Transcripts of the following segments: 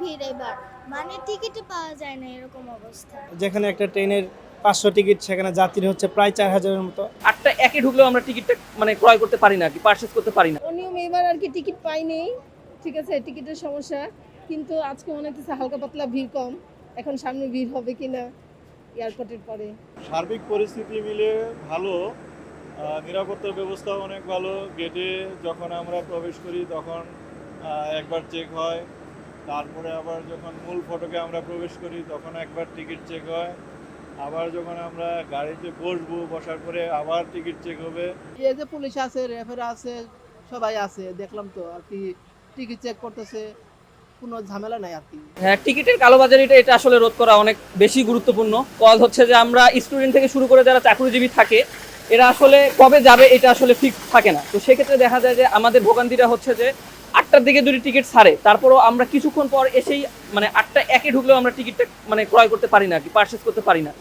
ভিড় এবার, মানে টিকিট পাওয়া যায় না এরকম অবস্থা। যেখানে একটা ট্রেনের 500 টিকিট, সেখানে যাত্রী হচ্ছে প্রায় 4000-এর মতো। আটটা একে ঢুকলেও আমরা টিকিটটা মানে ক্রয় করতে পারি না, কি পারচেজ করতে পারি না। অনিয়ম এবার আর কি টিকিট পাইনি, ঠিক আছে, টিকিটের সমস্যা। কিন্তু আজকে মনে হচ্ছে হালকা পাতলা ভিড় কম। এখন সামনে ভিড় হবে কিনা এয়ারপোর্টের পরে। সার্বিক পরিস্থিতি মিলে ভালো, নিরাপত্তার ব্যবস্থা অনেক ভালো। গেটে যখন আমরা প্রবেশ করি তখন একবার চেক হয়, তারপরে আবার যখন মূল ফটকে আমরা প্রবেশ করি তখন একবার টিকিট চেক হয়, আবার যখন আমরা গাড়িতে বসবো বসার পরে আবার টিকিট চেক হবে। এই যে পুলিশ আছে, রেফার আছে, সবাই আছে, দেখলাম তো আর কি, টিকিট চেক করতেছে, কোনো ঝামেলা নাই আর কি। হ্যাঁ, টিকিটের কালোবাজারিটা এটা আসলে রোধ করা অনেক বেশি গুরুত্বপূর্ণ। কজ হচ্ছে যে আমরা স্টুডেন্ট থেকে শুরু করে যারা চাকরিজীবী থাকে, এরা আসলে কবে যাবে এটা আসলে ফিক্স থাকে না। তো সেক্ষেত্রে দেখা যায় যে আমাদের ভোগান্তিটা হচ্ছে যে 8টার দিকে যদি টিকিট ছাড়ে, তারপরও আমরা কিছুক্ষণ পর এসেই মানে 8টা একে ঢুকলেও আমরা টিকিটটা মানে ক্রয় করতে পারি না, কি পারচেজ করতে পারি না।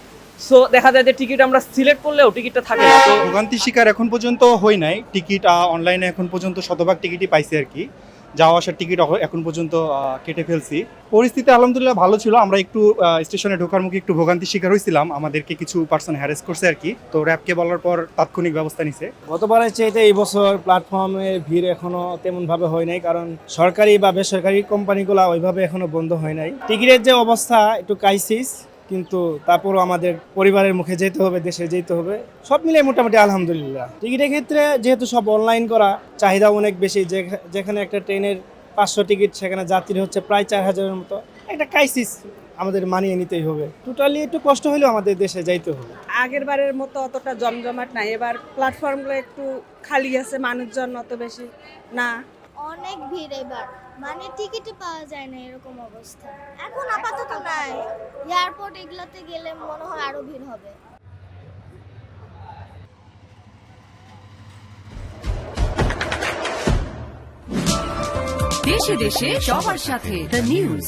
সো দেখা যায় যে টিকিট আমরা সিলেক্ট করলেও টিকিটটা থাকে না। তো ভোগান্তি শিকার এখন পর্যন্ত হই নাই। টিকিট অনলাইনে এখন পর্যন্ত শতভাগ টিকিটই পাইছি আর কি। যাওয়া আসার টিকিট এখন পর্যন্ত কেটে ফেলছি। পরিস্থিতি আলহামদুলিল্লাহ ভালো ছিল। আমরা একটু স্টেশনে ঢোকার মুখে একটু ভোগান্তি শিকার হয়েছিলাম, আমাদেরকে কিছু পার্সন হ্যারেস করছে আর কি। তো র্যাবকে বলার পর তাৎক্ষণিক ব্যবস্থা নিছে। গতবারের চাইতে এই বছর প্ল্যাটফর্মের ভিড় এখনো তেমনভাবে হয় নাই, কারণ সরকারি বা বেসরকারি কোম্পানিগুলো ওইভাবে এখনো বন্ধ হয় নাই। টিকিটের যে অবস্থা একটু ক্রাইসিস, কিন্তু তারপরও আমাদের পরিবারের মুখে যেতে হবে, দেশে যেতে হবে, সব মিলে মোটামুটি আলহামদুলিল্লাহ। টিকিটের ক্ষেত্রে যেহেতু সব অনলাইন করা, চাহিদা অনেক বেশি। যেখানে একটা ট্রেনের 500 টিকিট, সেখানে যাত্রী হচ্ছে প্রায় 4000-এর মতো। একটা ক্রাইসিস আমাদের মানিয়ে নিতেই হবে। টোটালি একটু কষ্ট হলেও আমাদের দেশে যাইতে হবে। আগের বারের মতো অতটা জমজমাট নাই, এবার প্ল্যাটফর্মগুলো একটু খালি আছে, মানুষজন অত বেশি না। অনেক ভিড় এবার, মানে টিকিট পাওয়া যায় না এরকম অবস্থা। এখন আপাতত নাই, এয়ারপোর্ট এগুলোতে গেলে মনে হয় আরো ভিড় হবে। দেশে দেশে সবার সাথে দ্য নিউজ।